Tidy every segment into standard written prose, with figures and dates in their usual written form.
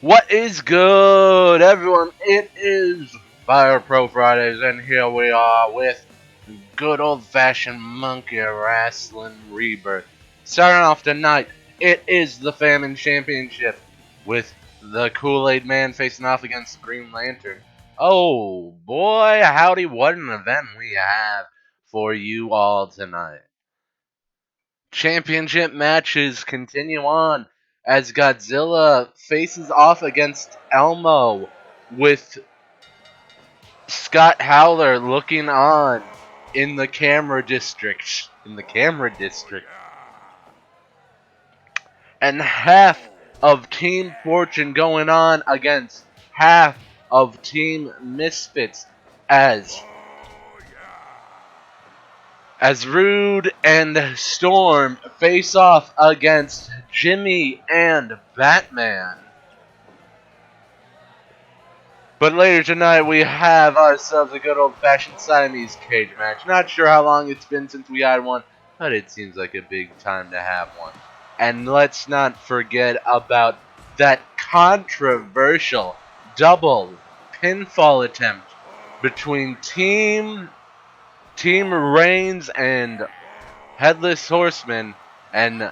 What is good, everyone? It is Fire Pro Fridays, and here we are with good old-fashioned monkey wrestling rebirth. Starting off tonight, it is the Famine Championship with the Kool-Aid Man facing off against Green Lantern. Oh boy, howdy! What an event we have for you all tonight. Championship matches continue on as Godzilla faces off against Elmo with Scott Howler looking on in the camera district. And half of Team Fortune going on against half of Team Misfits as Rude and Storm face off against Jimmy and Batman. But later tonight we have ourselves a good old-fashioned Siamese cage match. Not sure how long it's been since we had one, but it seems like a big time to have one. And let's not forget about that controversial double pinfall attempt between Team Reigns and Headless Horseman and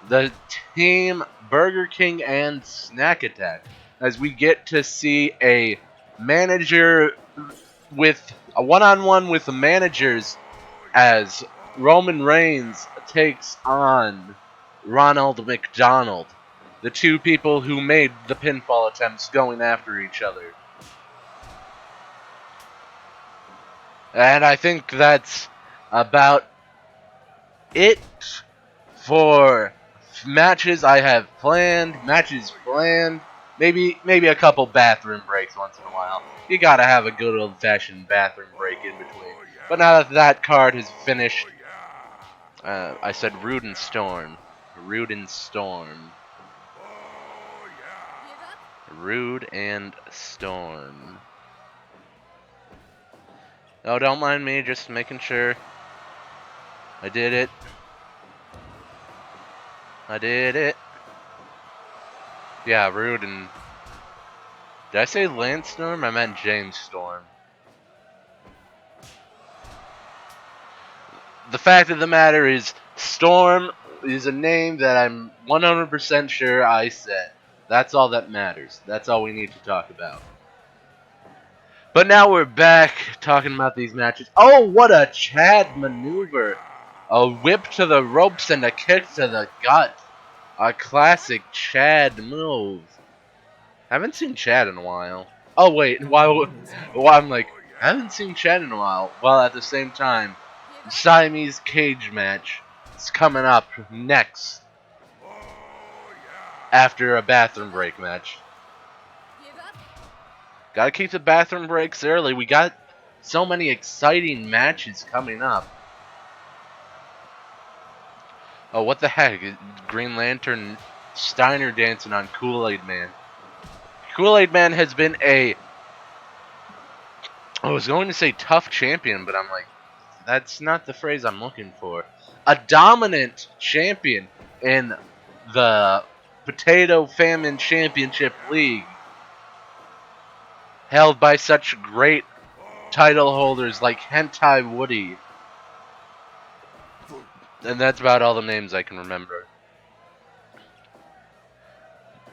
the Team Burger King and Snack Attack, as we get to see a manager with a one-on-one with the managers as Roman Reigns takes on Ronald McDonald, the two people who made the pinfall attempts going after each other. And I think that's about it for matches I have planned. Maybe a couple bathroom breaks once in a while. You gotta have a good old-fashioned bathroom break in between. But now that that card is finished, I said Rude and Storm. Rude and Storm. Rude and Storm. Oh, don't mind me, just making sure. I did it. Yeah, Rude and... Did I say Lance Storm? I meant James Storm. The fact of the matter is, Storm is a name that I'm 100% sure I said. That's all that matters. That's all we need to talk about. But now we're back talking about these matches. Oh, what a Chad maneuver. A whip to the ropes and a kick to the gut. A classic Chad move. Haven't seen Chad in a while. Oh wait, I'm like, I haven't seen Chad in a while. Well, at the same time, Siamese cage match is coming up next after a bathroom break match. Gotta keep the bathroom breaks early. We got so many exciting matches coming up. Oh, what the heck? Green Lantern Steiner dancing on Kool-Aid Man. Kool-Aid Man has been I was going to say tough champion, but I'm like, that's not the phrase I'm looking for. A dominant champion in the Potato Famine Championship League, held by such great title holders like Hentai Woody. And that's about all the names I can remember.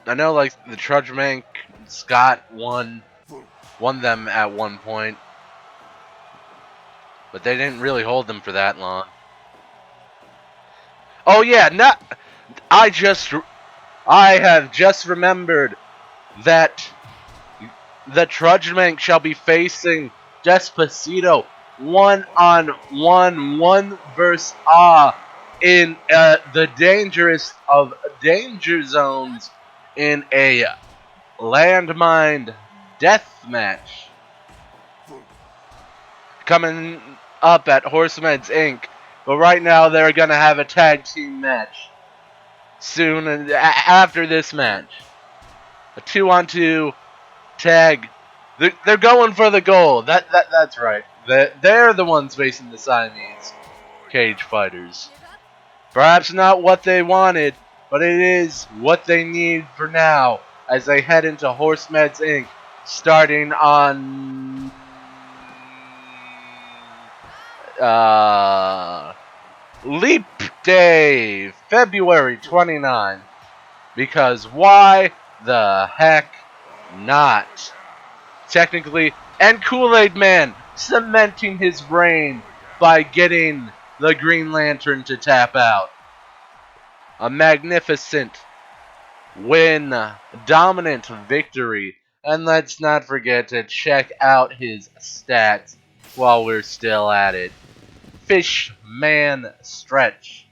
I know, like, the Trudge Man Scott won them at one point, but they didn't really hold them for that long. Oh yeah, I have just remembered that the Trudge Man shall be facing Despacito one versus in the dangerous of danger zones in a landmine death match coming up at Horsemeds Inc. But right now they're gonna have a tag team match soon, and after this match, a 2-on-2 tag. They're going for the gold. That's right. They're the ones facing the Siamese cage fighters. Perhaps not what they wanted, but it is what they need for now. as they head into Horsemeds Inc. starting on Leap Day, February 29th. Because why the heck not? Technically, and Kool-Aid Man cementing his reign by getting the Green Lantern to tap out. A magnificent win, dominant victory, and let's not forget to check out his stats while we're still at it. Fishman stretch.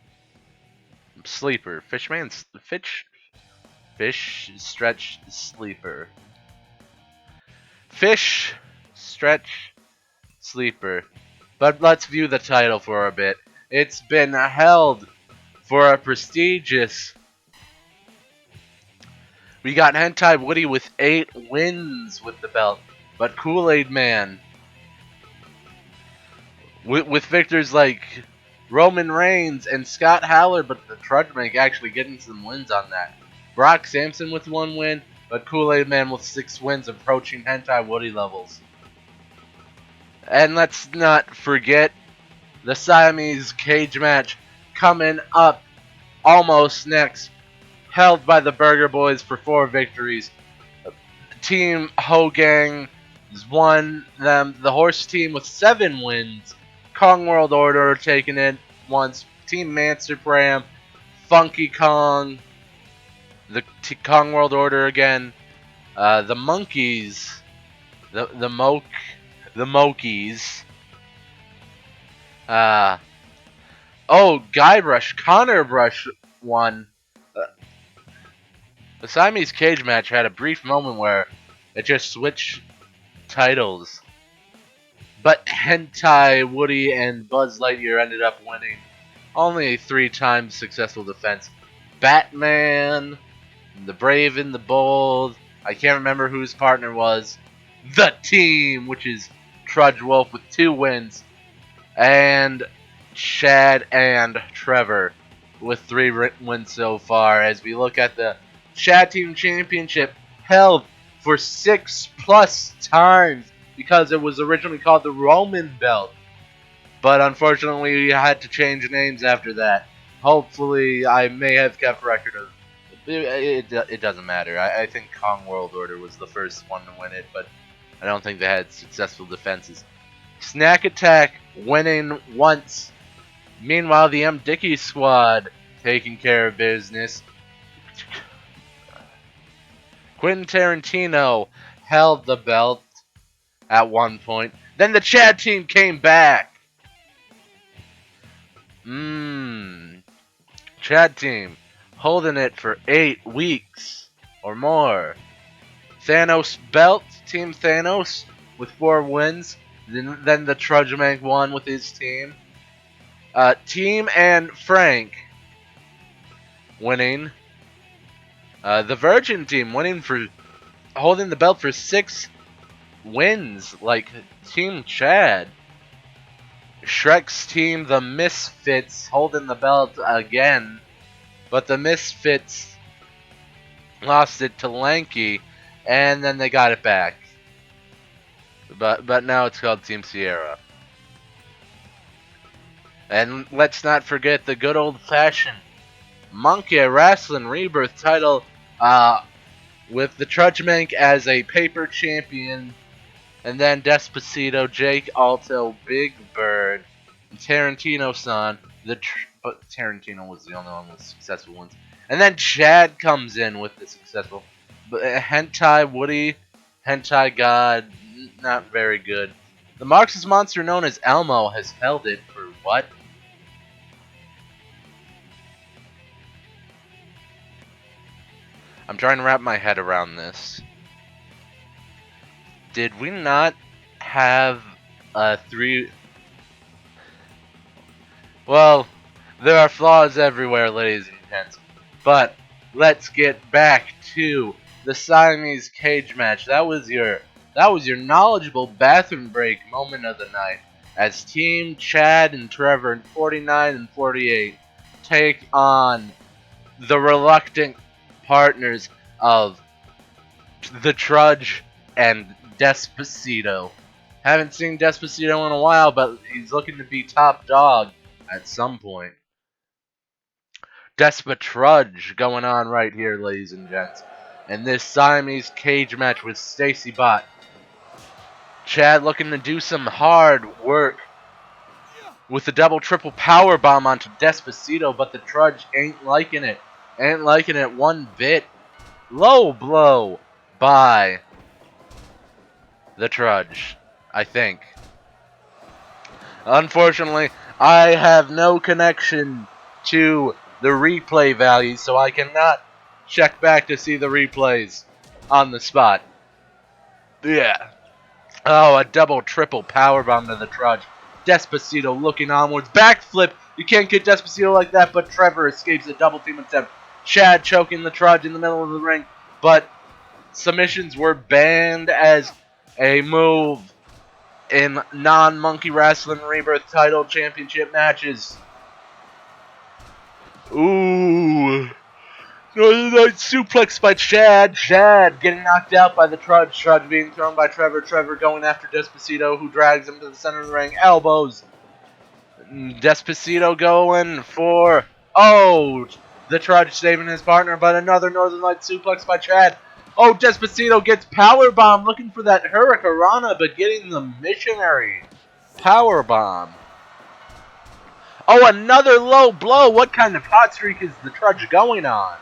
Sleeper. Fish stretch sleeper. Fish stretch sleeper. But let's view the title for a bit. It's been held for a prestigious. We got Hentai Woody with 8 wins with the belt, but Kool-Aid Man with victors like Roman Reigns and Scott Haller, but the Trudgebank actually getting some wins on that. Brock Sampson with 1 win, but Kool-Aid Man with 6 wins, approaching Hentai Woody levels. And let's not forget the Siamese cage match coming up almost next, held by the Burger Boys for 4 victories. Team Hogang won them. The Horse Team with 7 wins. Kong World Order taking it once. Team Mansterpram, Funky Kong, the Kong World Order again. The Monkeys, the Mokies. Guybrush, Connor Brush won. The Siamese cage match had a brief moment where it just switched titles. But Hentai Woody and Buzz Lightyear ended up winning. Only a 3-time successful defense. Batman, the Brave and the Bold. I can't remember who his partner was. The Team, which is Trudge Wolf with 2 wins. And Chad and Trevor with 3 wins so far. As we look at the Chad Team Championship, held for 6+ times because it was originally called the Roman Belt. But unfortunately, we had to change names after that. Hopefully, I may have kept record of it. It doesn't matter. I think Kong World Order was the first one to win it, but I don't think they had successful defenses. Snack Attack winning once. Meanwhile, the M. Dickey squad taking care of business. Quentin Tarantino held the belt at one point. Then the Chad Team came back. Chad Team holding it for 8 weeks or more. Thanos belt, Team Thanos with 4 wins. Then the Trudgebank won with his team. Team and Frank winning. The Virgin Team winning for holding the belt for 6 wins, like Team Chad. Shrek's team, the Misfits, holding the belt again, but the Misfits lost it to Lanky, and then they got it back. But now it's called Team Sierra. And let's not forget the good old-fashioned Monkey Wrasslin Rebirth title, with the Trudgebank as a paper champion, and then Despacito, Jake Alto, Big Bird, and Tarantino-san. But Tarantino was the only one with successful ones. And then Chad comes in with the successful. But Hentai Woody, Hentai God, not very good. The Marxist monster known as Elmo has held it for what? I'm trying to wrap my head around this. Did we not have 3? Well, there are flaws everywhere, ladies and gents. But let's get back to the Siamese cage match. That was your knowledgeable bathroom break moment of the night, as Team Chad and Trevor in 49 and 48 take on the reluctant partners of the Trudge and Despacito. Haven't seen Despacito in a while, but he's looking to be top dog at some point. Trudge going on right here, ladies and gents. And this Siamese cage match with Stacy Bot. Chad looking to do some hard work with the double triple power bomb onto Despacito, but the Trudge ain't liking it. Ain't liking it one bit. Low blow by the Trudge, I think. Unfortunately, I have no connection to the replay value, so I cannot check back to see the replays on the spot. Yeah. Oh, a double triple powerbomb to the Trudge. Despacito looking onwards. Backflip. You can't get Despacito like that, but Trevor escapes a double team attempt. Chad choking the Trudge in the middle of the ring, but submissions were banned as a move in non-Monkey Wrasslin Rebirth title championship matches. Ooh. Northern Light suplex by Chad. Chad getting knocked out by the Trudge. Trudge being thrown by Trevor. Trevor going after Despacito, who drags him to the center of the ring. Elbows. Despacito going for... Oh! The Trudge saving his partner, but another Northern Light suplex by Chad. Oh, Despacito gets powerbomb, looking for that Hurricanrana, but getting the missionary powerbomb. Oh, another low blow. What kind of hot streak is the Trudge going on?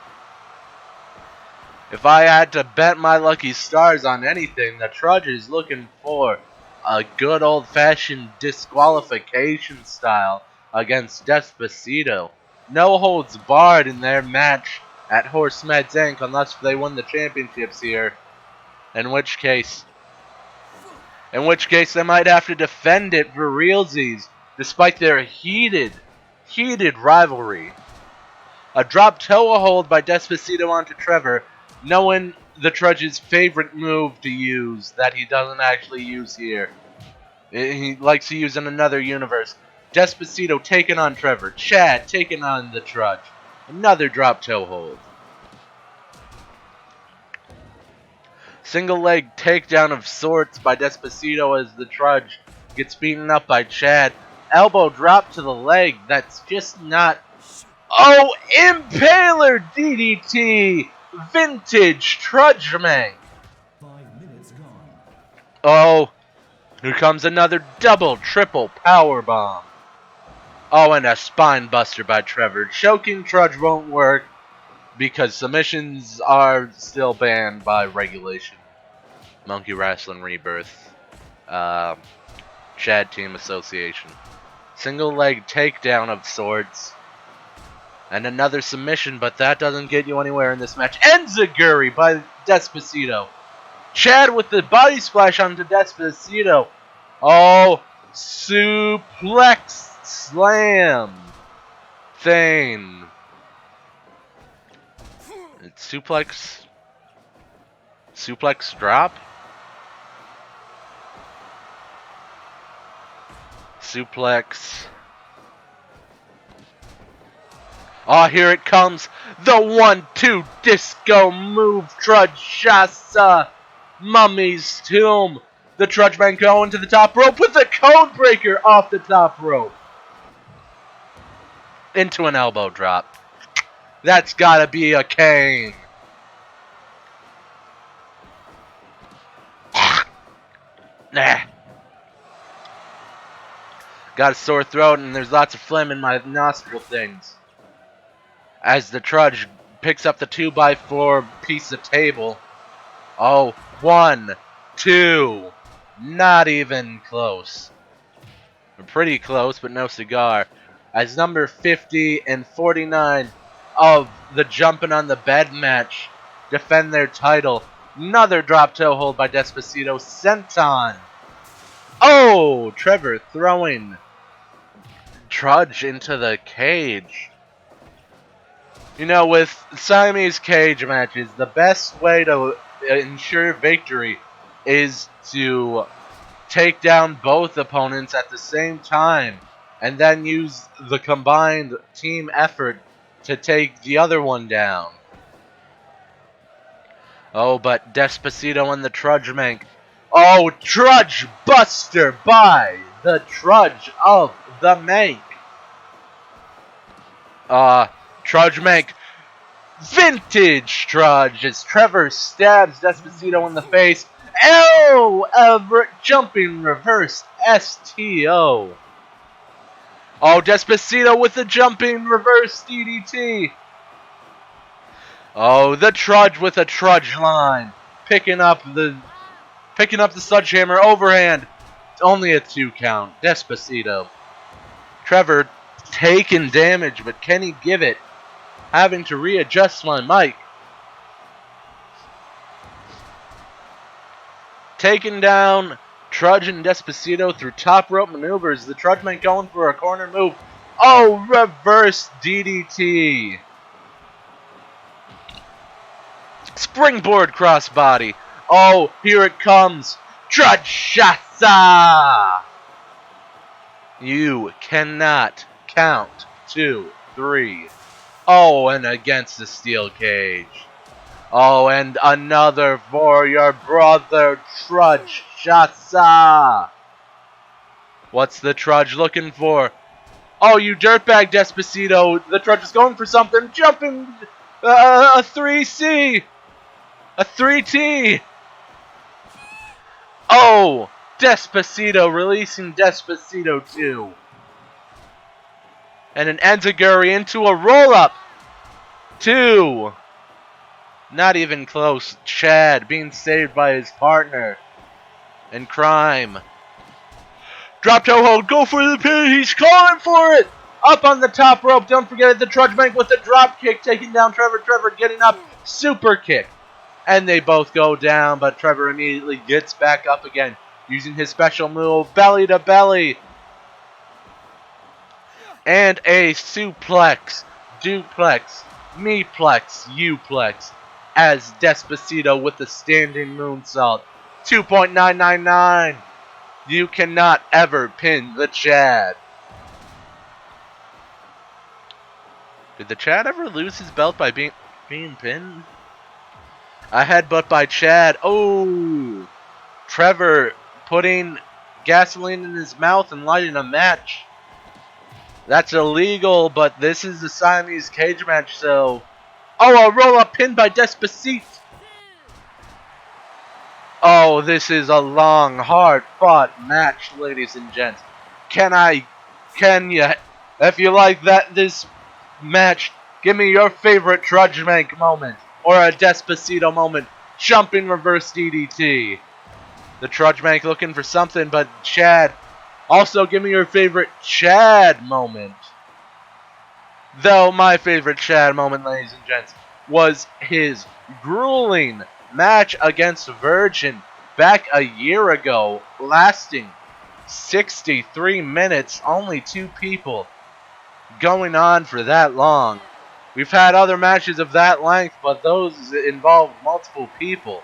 If I had to bet my lucky stars on anything, the Trudge is looking for a good old-fashioned disqualification style against Despacito. No holds barred in their match at Horsemeds Inc. unless they win the championships here. In which case they might have to defend it for realsies, despite their heated rivalry. A drop toe hold by Despacito onto Trevor, knowing the Trudge's favorite move to use that he doesn't actually use here. He likes to use in another universe. Despacito taking on Trevor. Chad taking on the Trudge. Another drop toe hold. Single leg takedown of sorts by Despacito as the Trudge gets beaten up by Chad. Elbow drop to the leg. That's just not... Oh, Impaler DDT! Vintage Trudge Mank. 5 minutes gone. Oh, here comes another double, triple power bomb. Oh, and a spine buster by Trevor. Choking Trudge won't work because submissions are still banned by regulation. Monkey Wrasslin Rebirth. Chad Team Association. Single leg takedown of sorts. And another submission, but that doesn't get you anywhere in this match. Enziguri by Despacito. Chad with the body splash onto Despacito. Oh, suplex slam. Thane. It's suplex drop. Suplex. Oh, here it comes. The 1-2 disco move. Trudge Mummy's Tomb. The Trudge Man going to the top rope with the code breaker off the top rope. Into an elbow drop. That's gotta be a cane. Nah. Got a sore throat and there's lots of phlegm in my nostril things. As the Trudge picks up the 2x4 piece of table. Oh, 1, 2. Not even close. Pretty close, but no cigar. As number 50 and 49 of the Jumping on the Bed match defend their title. Another drop toe hold by Despacito. Senton. Oh, Trevor throwing Trudge into the cage. You know, with Siamese cage matches, the best way to ensure victory is to take down both opponents at the same time and then use the combined team effort to take the other one down. Oh, but Despacito and the Trudge Mank. Oh, Trudge Buster by the Trudge of the Mank. Trudge Mank. Vintage Trudge as Trevor stabs Despacito in the face. Oh, jumping reverse STO. Oh, Despacito with the jumping reverse DDT. Oh, the Trudge with a Trudge line. Picking up the sledgehammer overhand. It's only a 2 count. Despacito. Trevor taking damage, but can he give it? Having to readjust my mic. Taking down Trudge and Despacito through top rope maneuvers. The Trudge man going for a corner move. Oh, reverse DDT. Springboard crossbody. Oh, here it comes. Trudge-shasa. You cannot count 2, 3. Oh, and against the steel cage. Oh, and another for your brother, Trudge-shasa. What's the Trudge looking for? Oh, you dirtbag, Despacito. The Trudge is going for something. Jumping. A 3C. A 3T. Oh, Despacito releasing Despacito 2. And an enziguri into a roll-up. 2. Not even close. Chad being saved by his partner in crime. Drop toe hold. Go for the pin. He's calling for it. Up on the top rope. Don't forget it. The Trudge Bank with the drop kick. Taking down Trevor. Trevor getting up. Super kick. And they both go down. But Trevor immediately gets back up again. Using his special move. Belly to belly. And a suplex. Duplex. Meplex. Uplex. As Despacito with the standing moonsault. 2.999. You cannot ever pin the Chad. Did the Chad ever lose his belt by being pinned? A headbutt by Chad. Oh! Trevor putting gasoline in his mouth and lighting a match. That's illegal, but this is the Siamese cage match, so... Oh, a roll-up pin by Despacito. Oh, this is a long, hard-fought match, ladies and gents. Can you, if you like this match, give me your favorite Trudge Mank moment, or a Despacito moment, jumping reverse DDT. The Trudge Mank looking for something, but Chad, also give me your favorite Chad moment. Though my favorite Chad moment, ladies and gents, was his grueling match against Virgin back a year ago, lasting 63 minutes, only 2 people going on for that long. We've had other matches of that length, but those involved multiple people,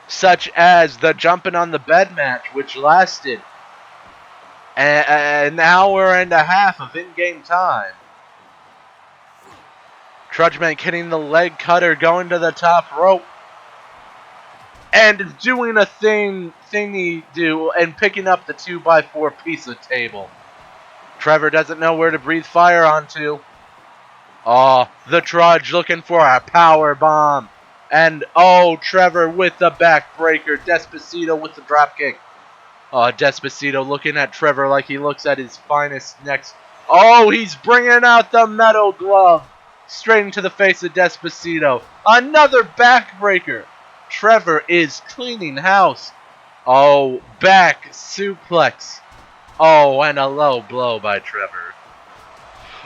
such as the jumping on the bed match, which lasted an hour and a half of in-game time. Trudge Mank hitting the leg cutter, going to the top rope, and doing a thingy do, and picking up the 2x4 pizza table. Trevor doesn't know where to breathe fire onto. Oh, the Trudge looking for a power bomb. And, oh, Trevor with the backbreaker. Despacito with the dropkick. Oh, Despacito looking at Trevor like he looks at his finest next. Oh, he's bringing out the metal glove. Straight into the face of Despacito. Another backbreaker. Trevor is cleaning house. Oh, back suplex. Oh, and a low blow by Trevor.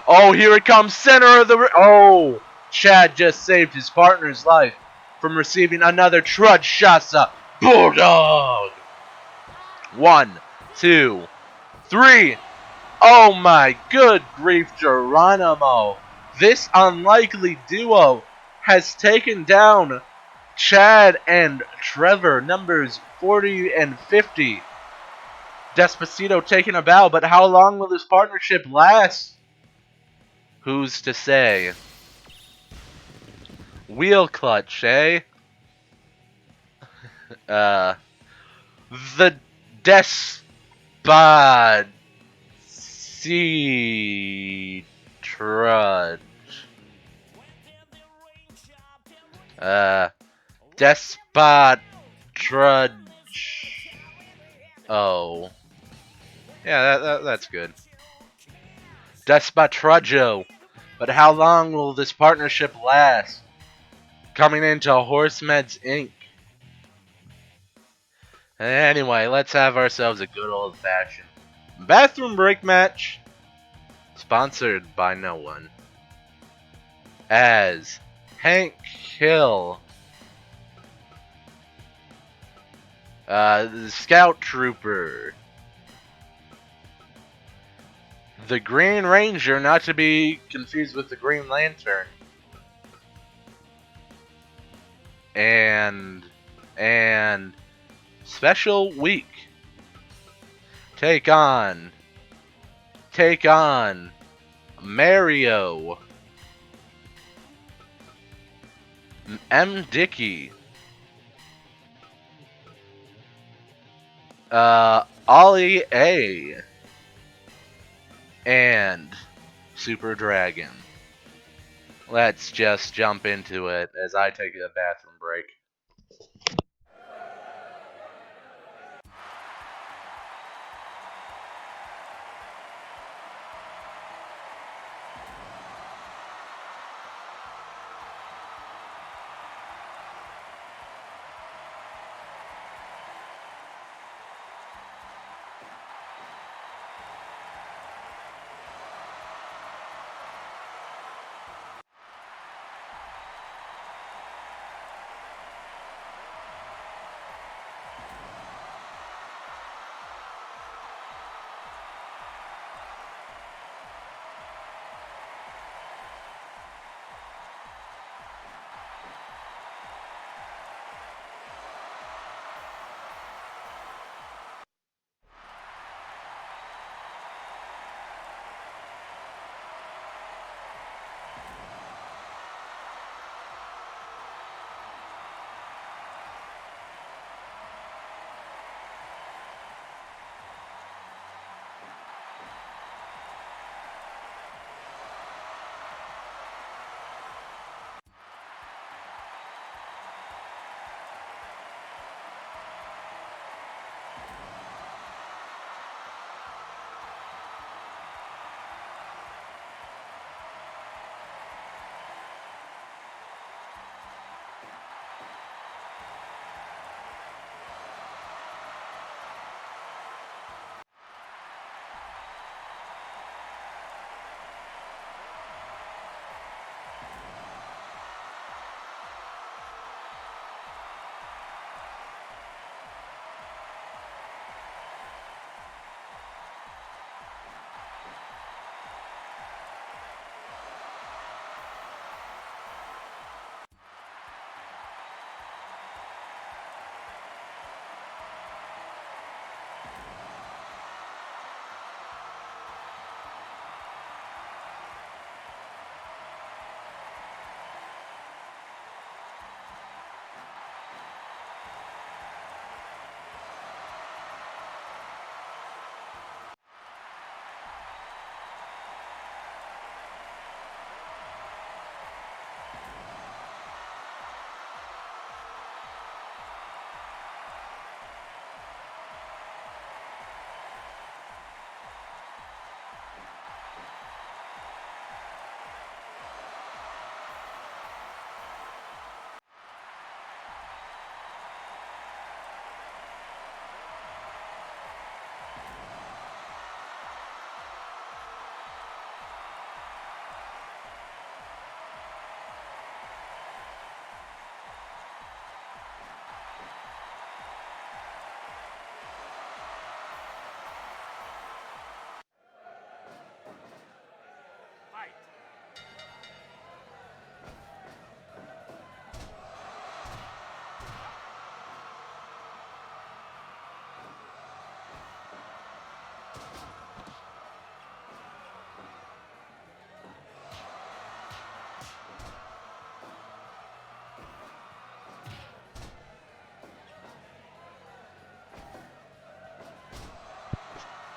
Oh, here it comes. Center of the... Oh, Chad just saved his partner's life from receiving another Trudge-shasa. Bulldog. 1, 2, 3. Oh my good grief, Geronimo. This unlikely duo has taken down Chad and Trevor, numbers 40 and 50. Despacito taking a bow, but how long will this partnership last? Who's to say? Wheel clutch, eh? Uh, the Despot Sea Trudge. Uh, Despot Trudge. Oh. Yeah, that's good. Despot Trudjo. But how long will this partnership last? Coming into Horse Meds Inc. Anyway, let's have ourselves a good old fashioned bathroom break match. Sponsored by no one. As Hank Hill, the Scout Trooper, the Green Ranger, not to be confused with the Green Lantern, and Special Week take on Mario, M. Dickey, Ollie A, and Super Dragon. Let's just jump into it as I take a bathroom break.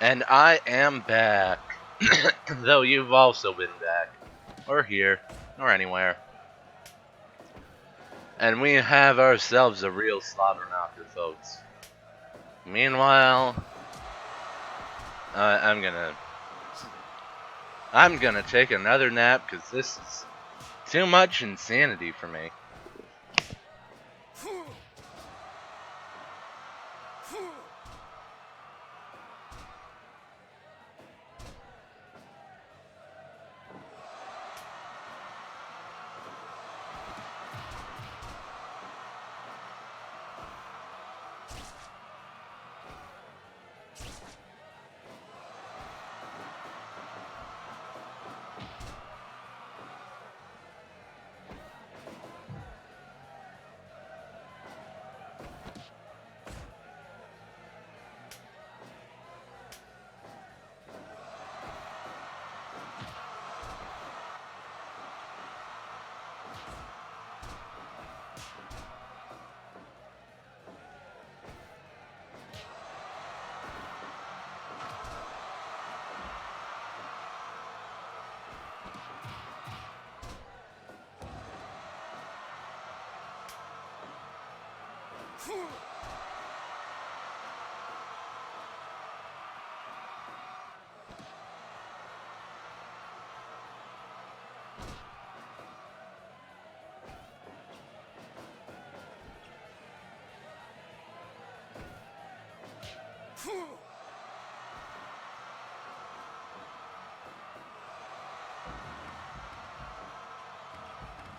And I am back. Though you've also been back. Or here. Or anywhere. And we have ourselves a real slaughter knocker, folks. Meanwhile, I'm gonna take another nap because this is too much insanity for me.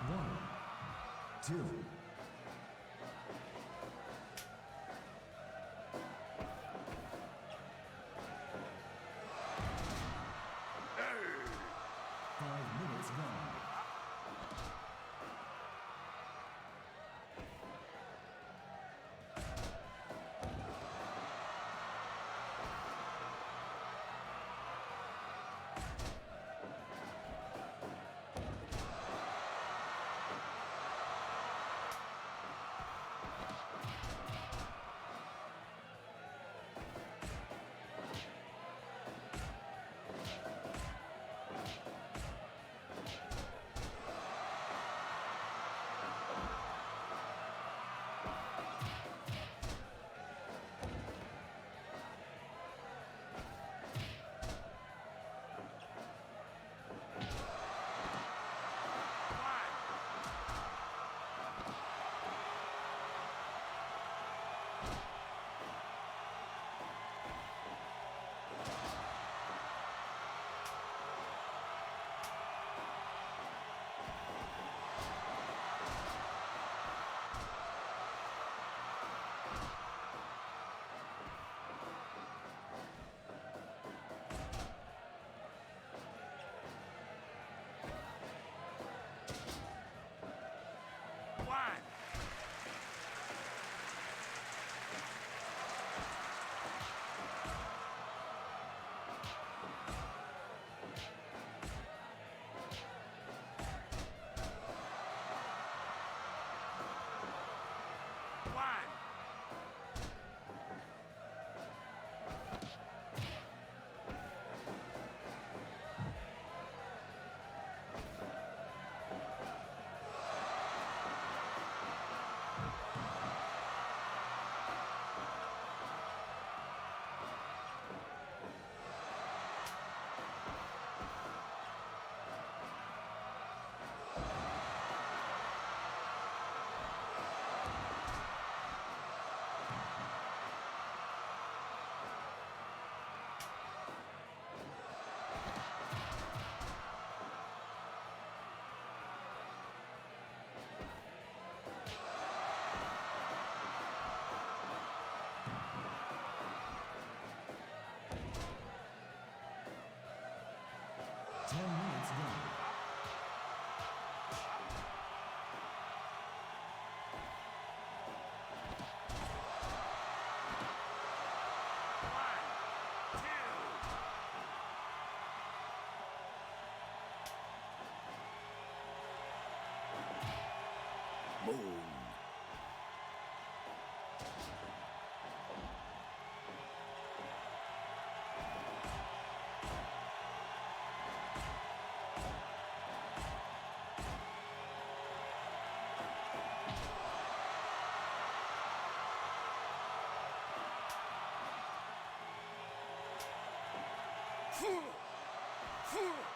One, two. Minutes gone. 1, 2.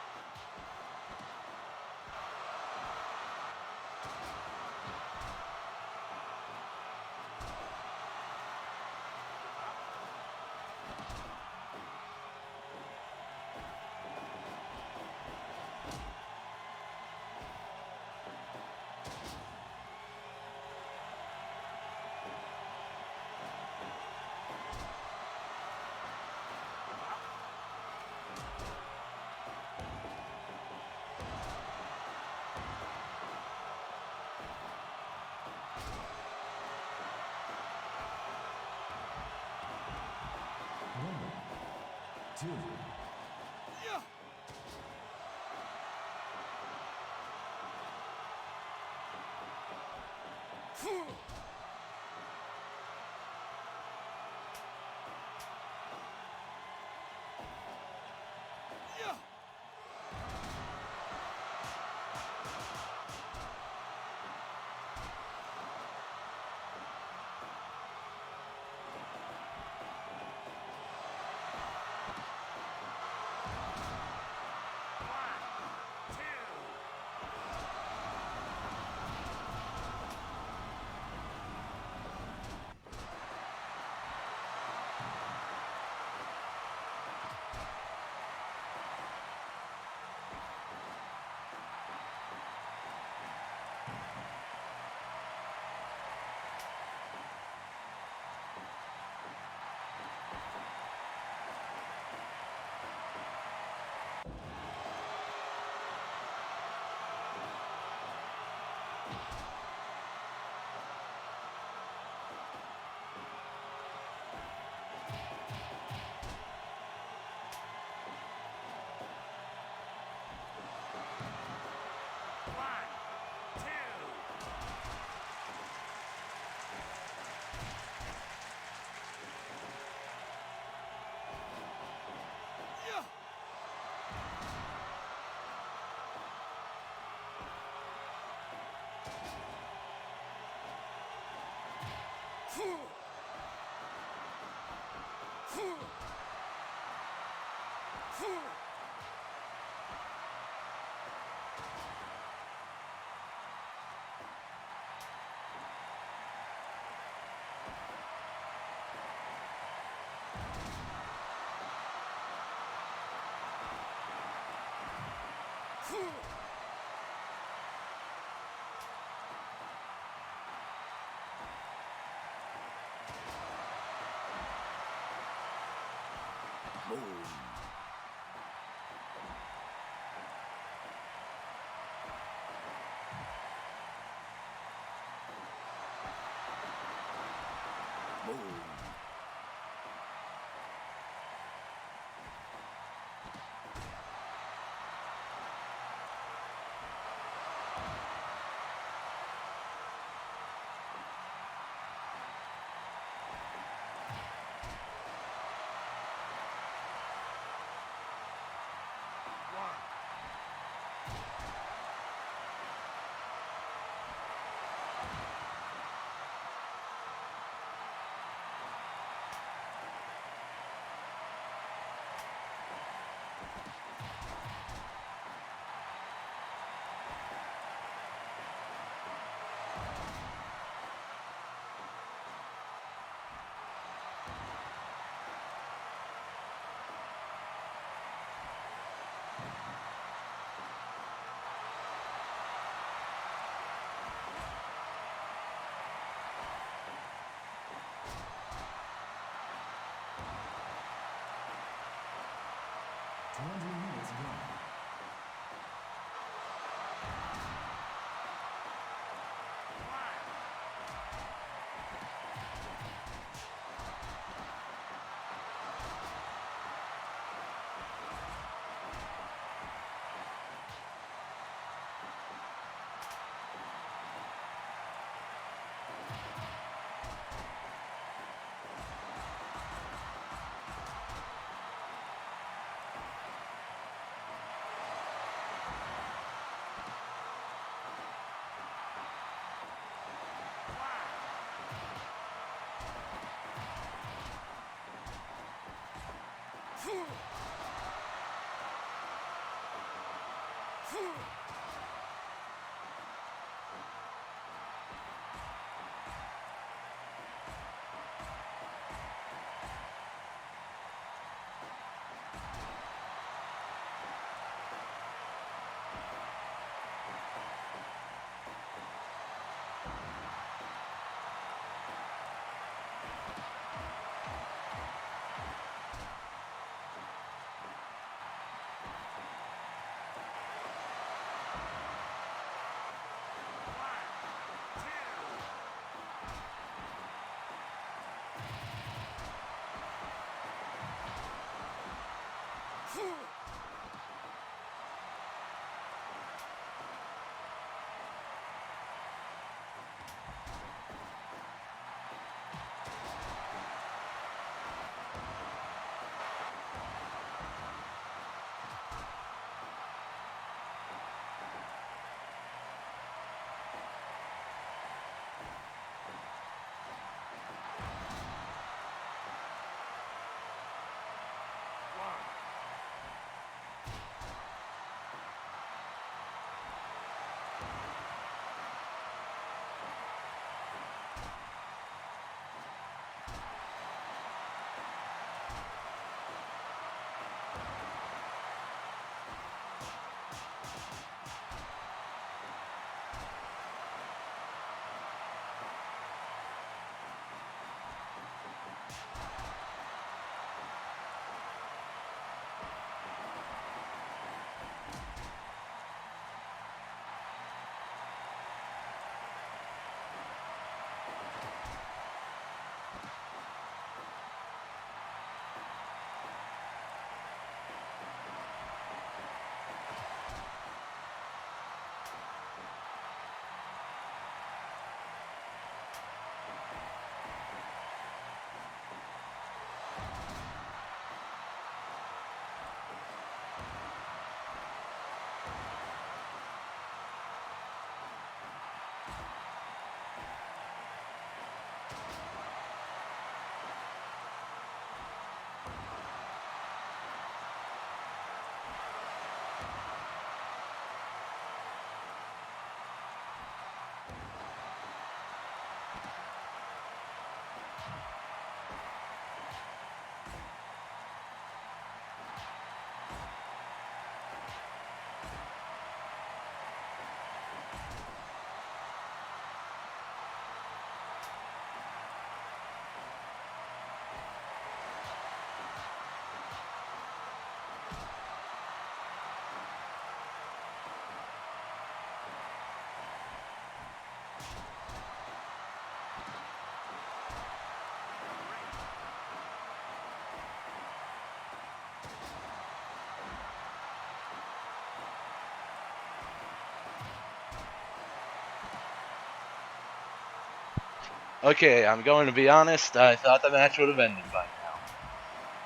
Okay, I'm going to be honest. I thought the match would have ended by now.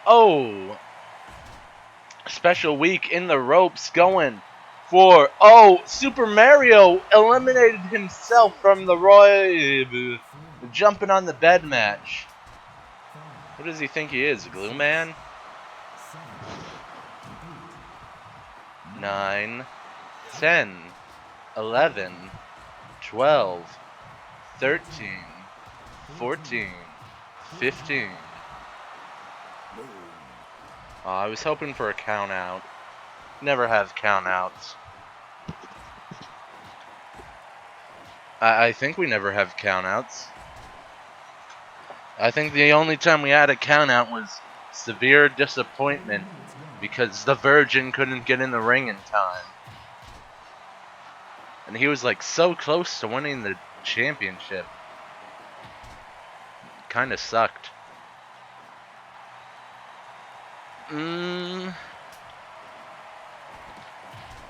Oh, special week in the ropes going for. Oh, Super Mario eliminated himself from the jumping on the bed match. Who does he think he is, Glue Man? 9, 10, 11, 12, 13, 14, 15. I was hoping for a count out. Never have count outs. I think we never have count outs. I think the only time we had a count out was severe disappointment because the Virgin couldn't get in the ring in time. And he was like so close to winning the championship. Kinda sucked.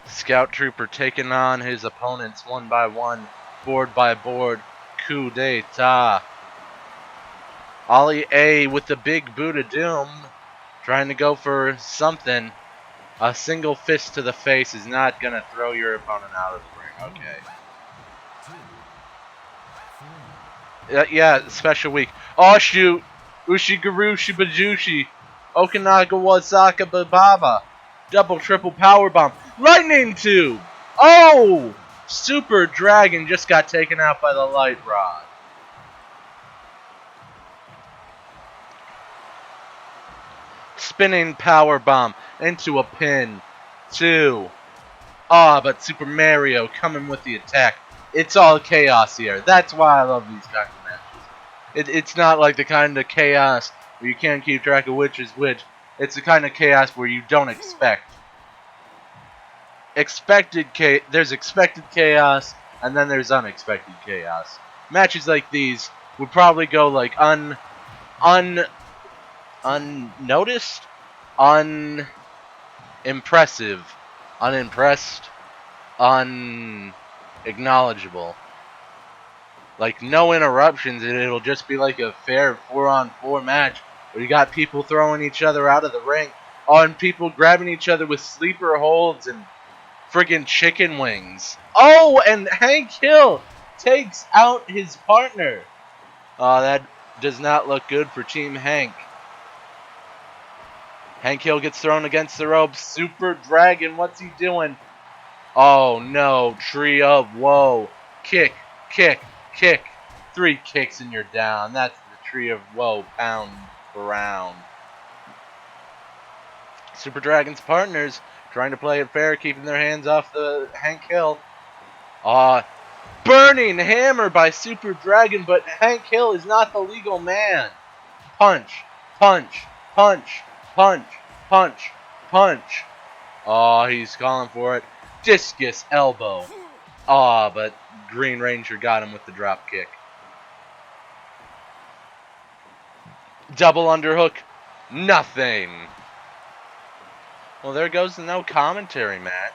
Scout Trooper taking on his opponents one by one, board by board. Coup d'etat. Ollie A with the big boot of doom, trying to go for something. A single fist to the face is not going to throw your opponent out of the ring. Okay. Yeah, special week. Oh, shoot. Ushigarushi Bajushi. Okinaga Saka Bababa. Double triple power bomb. Lightning tube. Oh! Super Dragon just got taken out by the light rod. Spinning power bomb into a pin. 2. But Super Mario coming with the attack. It's all chaos here. That's why I love these kinds of matches. It's not like the kind of chaos where you can't keep track of which is which. It's the kind of chaos where you don't expect. There's expected chaos, and then there's unexpected chaos. Matches like these would probably go like unnoticed, unimpressive, unimpressed, unacknowledgeable. Like no interruptions, and it'll just be like a fair 4-on-4 match where you got people throwing each other out of the ring, and people grabbing each other with sleeper holds and friggin' chicken wings. Oh, and Hank Hill takes out his partner. That does not look good for Team Hank. Hank Hill gets thrown against the ropes. Super Dragon, what's he doing? Oh no, Tree of Woe. Kick, kick, kick. 3 kicks and you're down. That's the Tree of Woe, pound for round. Super Dragon's partners trying to play it fair, keeping their hands off the Hank Hill. Burning hammer by Super Dragon, but Hank Hill is not the legal man. Punch, punch, punch, punch, punch, punch. He's calling for it. Discus elbow. But Green Ranger got him with the drop kick. Double underhook. Nothing. Well, there goes the no commentary match.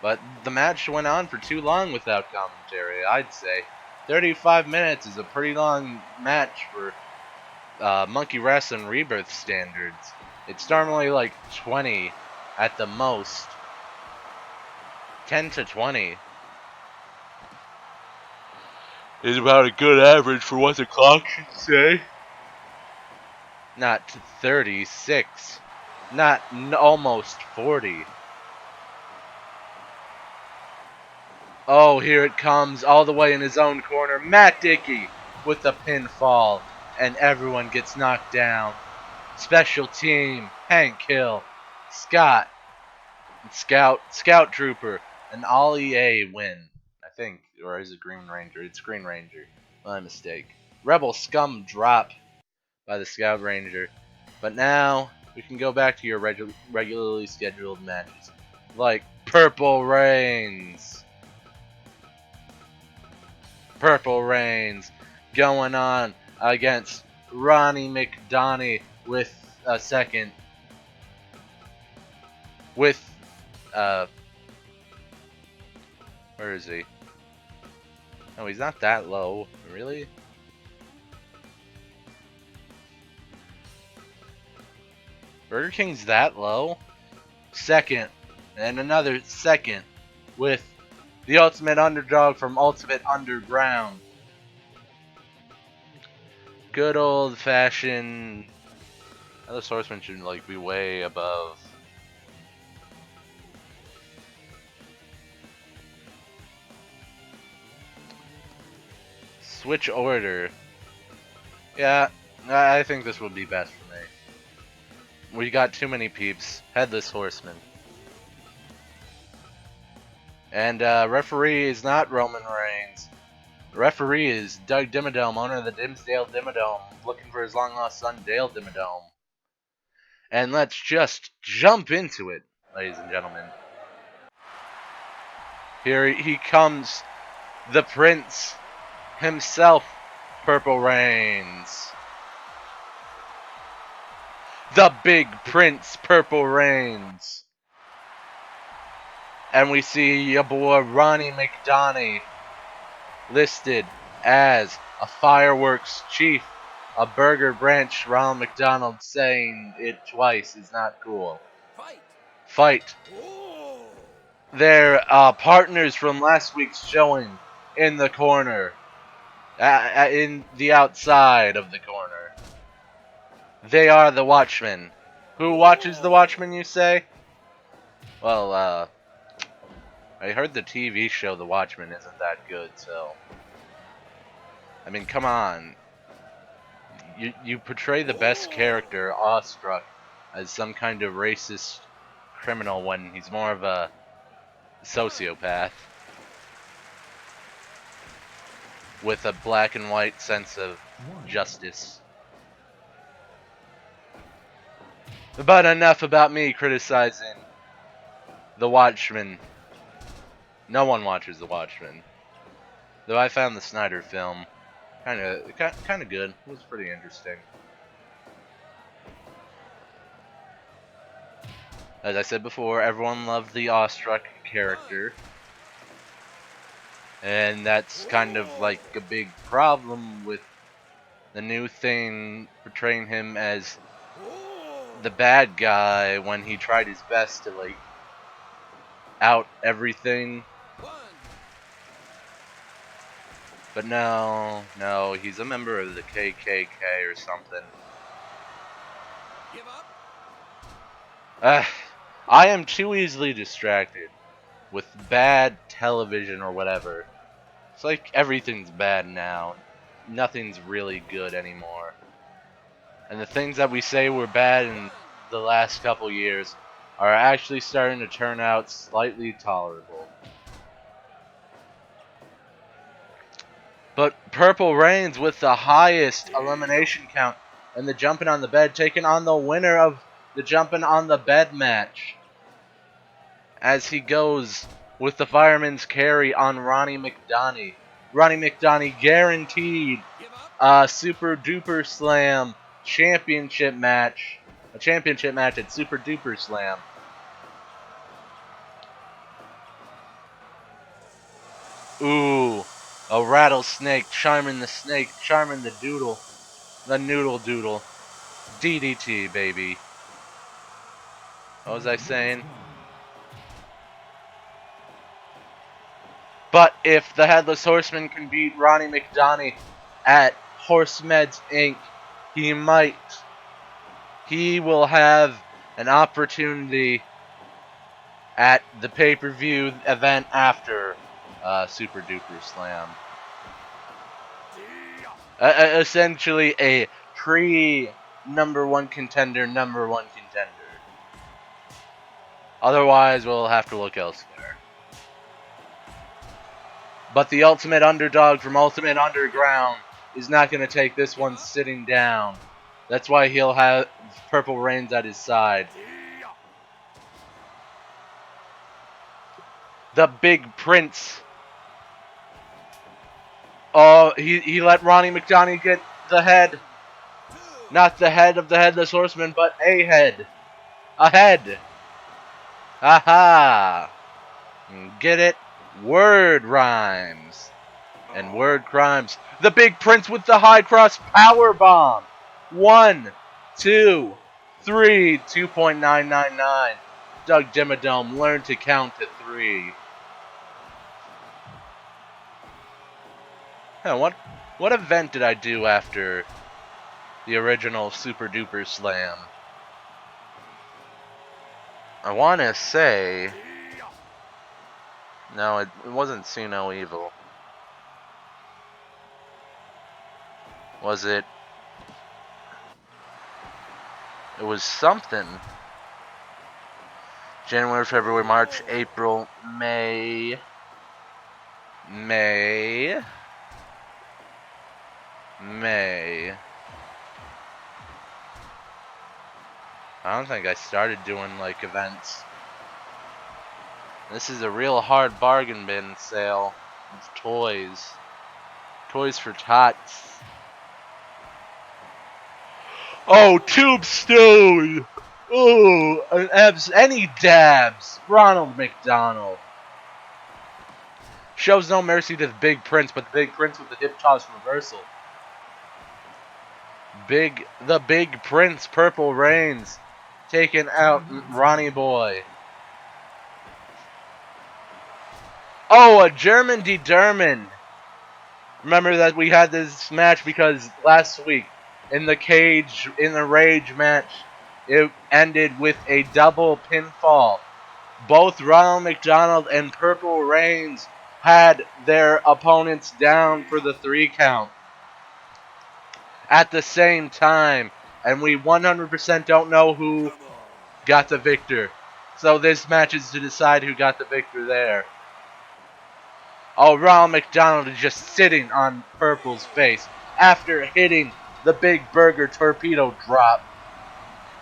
But the match went on for too long without commentary, I'd say. 35 minutes is a pretty long match for Monkey Wrasslin Rebirth standards. It's normally like 20 at the most. 10 to 20 is about a good average for what the clock should say. Not 36. Not almost 40. Oh, here it comes, all the way in his own corner. Matt Dickey with the pinfall, and everyone gets knocked down. Special team, Hank Hill, Scott, Scout Trooper, and Ollie A win. I think, or is it Green Ranger? It's Green Ranger. My mistake. Rebel Scum drop by the Scout Ranger. But now we can go back to your regularly scheduled matches, like Purple Reigns. Purple Reigns going on against Ronnie McDonnie with a second. With, where is he? Oh, he's not that low. Really? Burger King's that low? Second, and another second, with the Ultimate Underdog from Ultimate Underground. Good old fashioned. The Swordsman should like be way above. Switch order. Yeah, I think this would be best for me. We got too many peeps. Headless Horseman. And referee is not Roman Reigns. Referee is Doug Dimmadome, owner of the Dimsdale Dimmadome, looking for his long-lost son, Dale Dimmadome. And let's just jump into it, ladies and gentlemen. Here he comes, the Prince himself, Purple Reigns. The Big Prince, Purple Reigns. And we see your boy Ronnie McDonagh listed as a fireworks chief. A burger branch. Ronald McDonald saying it twice is not cool. Fight. Their partners from last week's showing in the corner. In the outside of the corner. They are the Watchmen. Who watches the Watchmen, you say? Well, I heard the TV show The Watchmen isn't that good, so... I mean, come on. You portray the best character, Awestruck, as some kind of racist criminal when he's more of a sociopath. With a black and white sense of justice. But enough about me criticizing The Watchmen. No one watches The Watchmen. Though I found the Snyder film kind of good. It was pretty interesting. As I said before, everyone loved the Awestruck character. And that's kind of like a big problem with the new thing portraying him as the bad guy when he tried his best to like out everything. But no, he's a member of the KKK or something. I am too easily distracted with bad television or whatever. It's like everything's bad now. Nothing's really good anymore. And the things that we say were bad in the last couple years are actually starting to turn out slightly tolerable. But Purple Reigns with the highest elimination count in the Jumping on the Bed, taking on the winner of the Jumping on the Bed match. As he goes with the Fireman's Carry on Ronnie McDonagh. Ronnie McDonagh guaranteed a Super Duper Slam championship match. A championship match at Super Duper Slam. Ooh. A rattlesnake, charming the snake, charming the doodle. The noodle doodle. DDT, baby. What was I saying? But if the Headless Horseman can beat Ronnie McDonagh at Horsemeds Inc., he might. He will have an opportunity at the pay-per-view event after Super Duper Slam. Essentially a pre-number one contender, number one contender. Otherwise, we'll have to look elsewhere. But the Ultimate Underdog from Ultimate Underground is not going to take this one sitting down. That's why he'll have Purple Reigns at his side. The Big Prince. Oh, he let Ronnie McDonagh get the head. Not the head of the Headless Horseman, but a head. A head. Aha. Get it? Word rhymes. And word crimes. The Big Prince with the high cross power bomb. 1, 2, 3, 2.999. Doug Dimmadome learned to count to 3. What event did I do after the original Super Duper Slam? I want to say... No, it wasn't See No Evil. Was it? It was something. January, February, March, April, May. May. I don't think I started doing like events. This is a real hard bargain bin sale. It's toys. Toys for tots. Oh, Tombstone! Oh, any dabs. Ronald McDonald. Shows no mercy to the Big Prince, but the Big Prince with the hip toss reversal. The Big Prince, Purple Reigns, taking out Ronnie Boy. Oh, a German determined. Remember that we had this match because last week in the Rage match, it ended with a double pinfall. Both Ronald McDonald and Purple Reigns had their opponents down for the 3 count at the same time, and we 100% don't know who got the victor. So this match is to decide who got the victor there. Oh, Ronald McDonald is just sitting on Purple's face after hitting the Big Burger Torpedo Drop.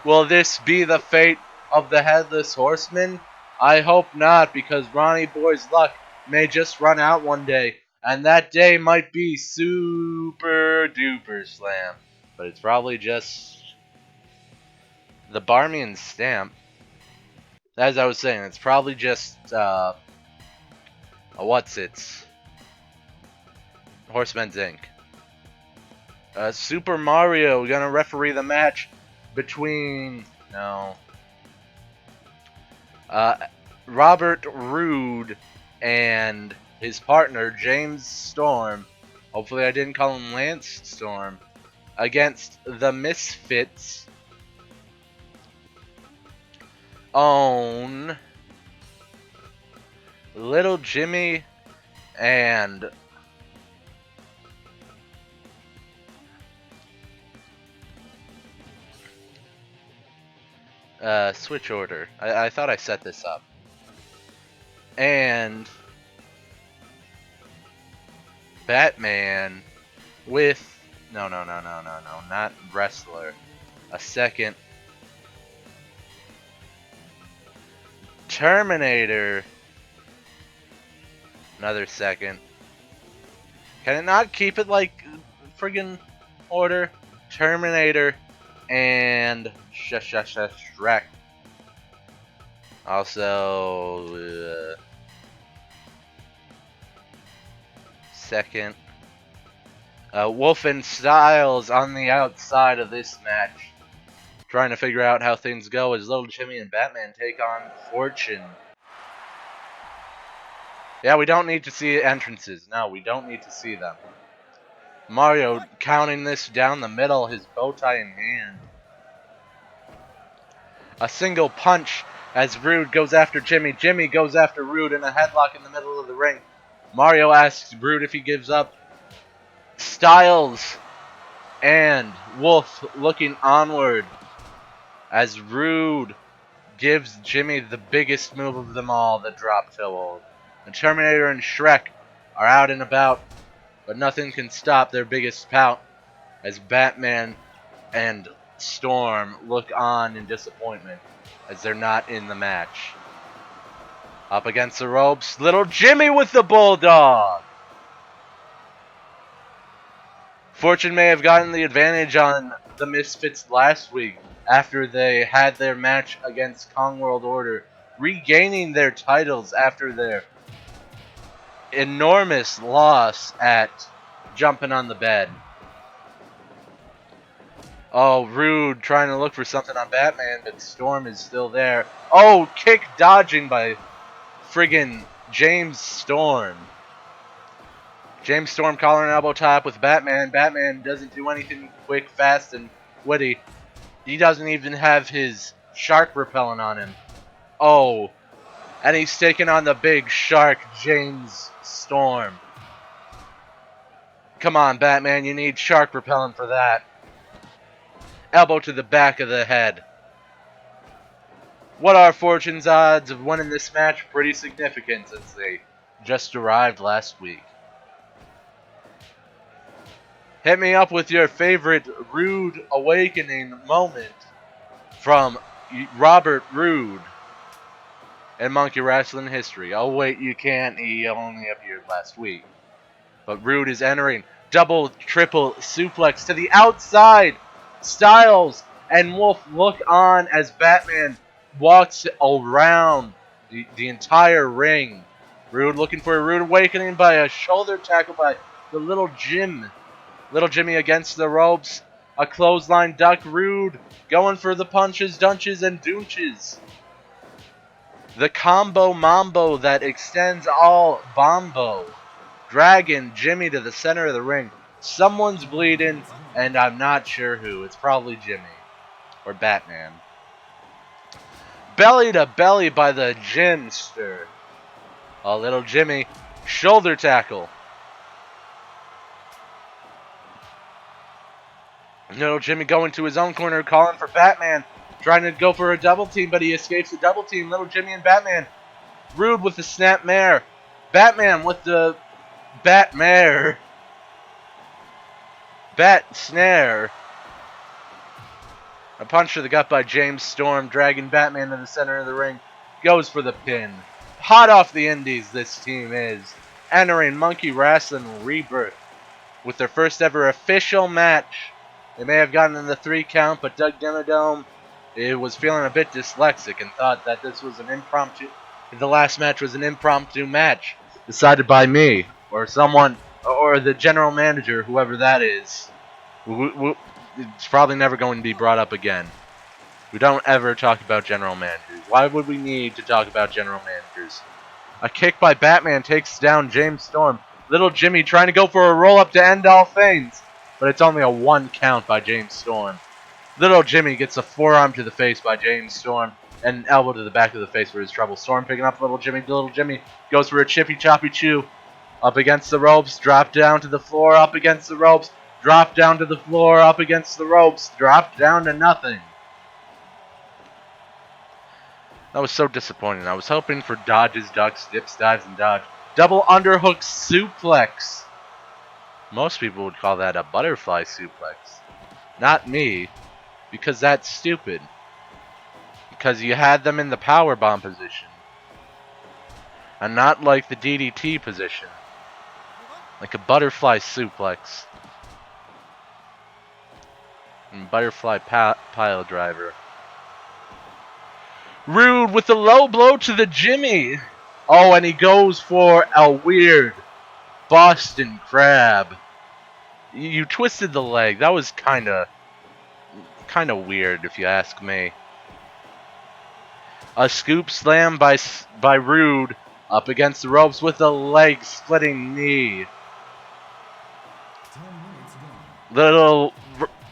Will this be the fate of the Headless Horseman? I hope not, because Ronnie Boy's luck may just run out one day, and that day might be Super Duper Slam. But it's probably just the Barmian Stamp. As I was saying, it's probably just a what's-its. Horsemen's Inc. Super Mario gonna referee the match between Robert Roode and his partner James Storm. Hopefully I didn't call him Lance Storm. Against the Misfits own Little Jimmy and switch order. I thought I set this up. And Batman with no, not Wrestler. A second Terminator. Another second. Can it not keep it like friggin' order? Terminator and Shrek. Also, second. Wolfen Styles on the outside of this match. Trying to figure out how things go as Little Jimmy and Batman take on Fortune. Yeah, we don't need to see entrances. No, we don't need to see them. Mario counting this down the middle, his bow tie in hand. A single punch as Rude goes after Jimmy. Jimmy goes after Rude in a headlock in the middle of the ring. Mario asks Rude if he gives up. Styles and Wolf looking onward as Rude gives Jimmy the biggest move of them all, the drop toe hold. The Terminator and Shrek are out and about, but nothing can stop their biggest pout as Batman and Storm look on in disappointment as they're not in the match. Up against the ropes, Little Jimmy with the Bulldog! Fortune may have gotten the advantage on the Misfits last week after they had their match against Kong World Order, regaining their titles after their enormous loss at Jumping on the Bed. Oh, Rude trying to look for something on Batman, but Storm is still there. Oh, kick dodging by friggin' James Storm. James Storm collar and elbow tie up with Batman. Batman doesn't do anything quick, fast, and witty. He doesn't even have his shark repellent on him. Oh, and he's taking on the big shark, James Storm. Come on, Batman, you need shark repellent for that. Elbow to the back of the head. What are Fortune's odds of winning this match? Pretty significant since they just arrived last week. Hit me up with your favorite Rude Awakening moment from Robert Roode in Monkey Wrestling history. Oh wait, you can't. He only appeared last week. But Rude is entering. Double, triple suplex to the outside. Styles and Wolf look on as Batman walks around the entire ring. Rude looking for a Rude Awakening by a shoulder tackle by the Little Jim. Little Jimmy against the ropes. A clothesline duck. Rude going for the punches, dunches, and doonches. The combo mambo that extends all bombo. Dragging Jimmy to the center of the ring. Someone's bleeding, and I'm not sure who. It's probably Jimmy. Or Batman. Belly to belly by the Jimster. A Little Jimmy. Shoulder tackle. Little Jimmy going to his own corner, calling for Batman. Trying to go for a double team, but he escapes the double team. Little Jimmy and Batman. Rude with the snap mare. Batman with the Batmare. Bat snare. A punch to the gut by James Storm, dragging Batman to the center of the ring. Goes for the pin. Hot off the indies, this team is. Entering Monkey Wrasslin Rebirth with their first ever official match. They may have gotten in the 3 count, but Doug Dimmadome was feeling a bit dyslexic and thought that this was an impromptu. The last match was an impromptu match decided by me or someone or the general manager, whoever that is. It's probably never going to be brought up again. We don't ever talk about general managers. Why would we need to talk about general managers? A kick by Batman takes down James Storm. Little Jimmy trying to go for a roll-up to end all things, but it's only a 1 count by James Storm. Little Jimmy gets a forearm to the face by James Storm and an elbow to the back of the face for his trouble. Storm picking up Little Jimmy. Little Jimmy goes for a chippy choppy chew. Up against the ropes, drop down to the floor, up against the ropes, drop down to the floor, up against the ropes, drop down to nothing. That was so disappointing. I was hoping for dodges, ducks, dips, dives, and dodge. Double underhook suplex. Most people would call that a butterfly suplex. Not me, because that's stupid. Because you had them in the powerbomb position. And not like the DDT position. Like a butterfly suplex. And butterfly pile driver. Rude with the low blow to the Jimmy. Oh, and he goes for a weird Boston Crab. You twisted the leg. That was kind of weird, if you ask me. A scoop slam by Rude up against the ropes with a leg-splitting knee. 10 minutes gone. Little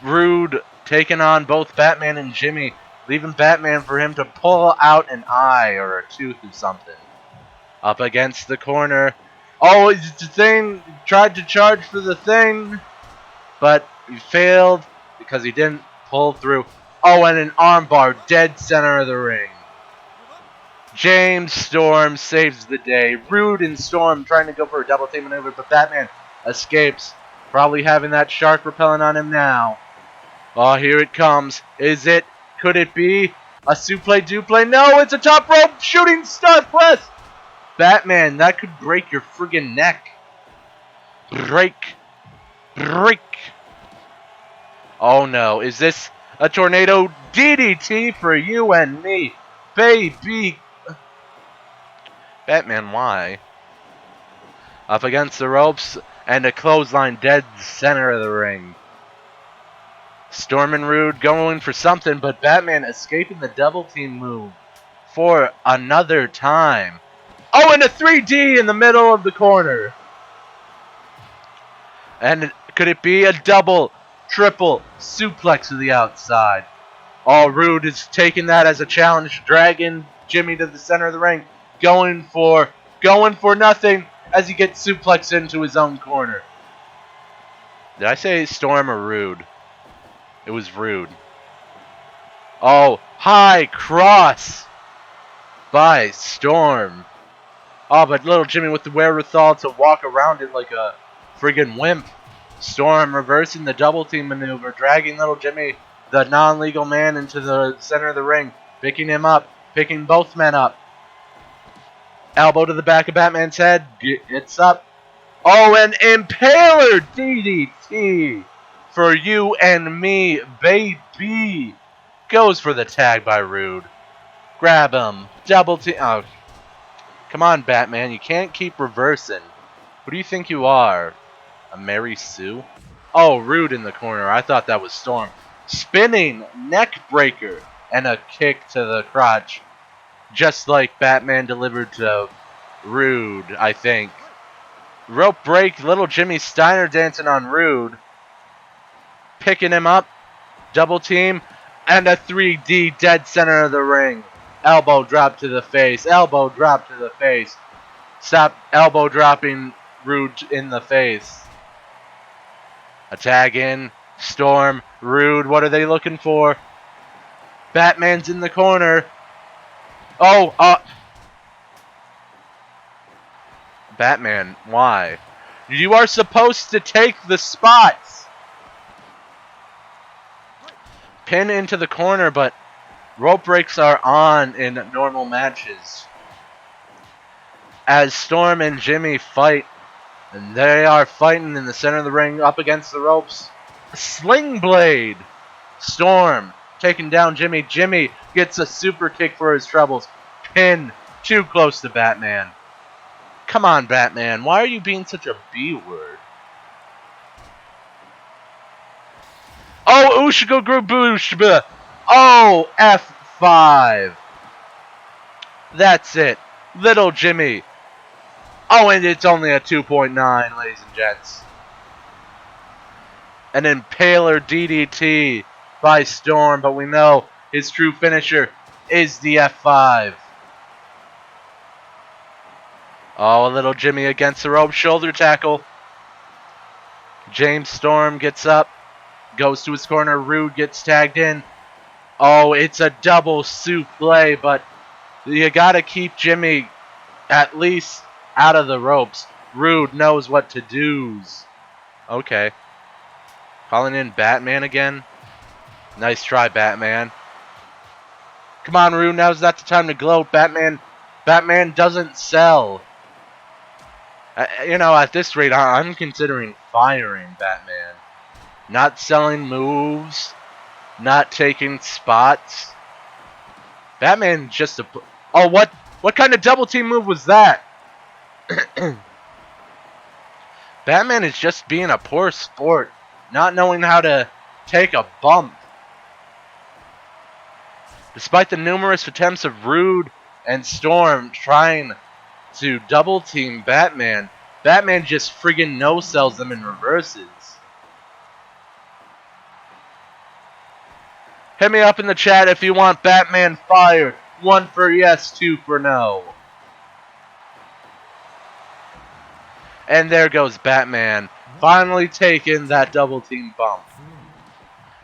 Rude taking on both Batman and Jimmy, leaving Batman for him to pull out an eye or a tooth or something. Up against the corner. Oh, the thing tried to charge for the thing, but he failed because he didn't pull through. Oh, and an armbar dead center of the ring. James Storm saves the day. Rude and Storm trying to go for a double team maneuver, but Batman escapes. Probably having that shark repellent on him now. Oh, here it comes. Is it? Could it be? A suplex duplay? No, it's a top rope shooting star press. Batman, that could break your friggin' neck. Break. Oh no, is this a tornado DDT for you and me? Baby. Batman, why? Up against the ropes and a clothesline dead center of the ring. Storm and Rude going for something, but Batman escaping the double team move for another time. Oh, and a 3D in the middle of the corner. And could it be a double, triple suplex to the outside? Oh, Rude is taking that as a challenge, dragging Jimmy to the center of the ring, going for nothing as he gets suplexed into his own corner. Did I say Storm or Rude? It was Rude. Oh, high cross by Storm. Oh, but little Jimmy with the wherewithal to walk around it like a friggin' wimp. Storm reversing the double team maneuver, dragging little Jimmy, the non-legal man, into the center of the ring, picking him up, picking both men up. Elbow to the back of Batman's head. It's up. Oh, an Impaler DDT for you and me, baby. Goes for the tag by Rude. Grab him. Double team. Oh, come on, Batman. You can't keep reversing. Who do you think you are? A Mary Sue? Oh, Rude in the corner. I thought that was Storm. Spinning neck breaker and a kick to the crotch. Just like Batman delivered to Rude, I think. Rope break. Little Jimmy Steiner dancing on Rude. Picking him up. Double team. And a 3D dead center of the ring. Elbow drop to the face. Elbow drop to the face. Stop elbow dropping Rude in the face. A tag in. Storm. Rude. What are they looking for? Batman's in the corner. Oh, Batman, why? You are supposed to take the spots. Pin into the corner, but rope breaks are on in normal matches. As Storm and Jimmy fight, and they are fighting in the center of the ring up against the ropes. Sling blade. Storm taking down Jimmy. Jimmy gets a super kick for his troubles. Pin too close to Batman. Come on, Batman. Why are you being such a B-word? Oh, Ushigo Grubushba. Oh, F5. That's it. Little Jimmy. Oh, and it's only a 2.9, ladies and gents. An Impaler DDT by Storm, but we know his true finisher is the F5. Oh, little Jimmy against the rope, shoulder tackle. James Storm gets up, goes to his corner. Rude gets tagged in. Oh, it's a double souffle, but you gotta keep Jimmy at least out of the ropes. Rude knows what to do. Okay. Calling in Batman again. Nice try, Batman. Come on, Rude. Now's not the time to gloat. Batman doesn't sell. You know, at this rate, I'm considering firing Batman. Not selling moves. Not taking spots. Batman just a... Oh, what kind of double team move was that? Batman is just being a poor sport. Not knowing how to take a bump. Despite the numerous attempts of Rude and Storm trying to double team Batman, Batman just friggin' no-sells them and reverses. Hit me up in the chat if you want Batman fired. 1 for yes, 2 for no. And there goes Batman, finally taking that double team bump.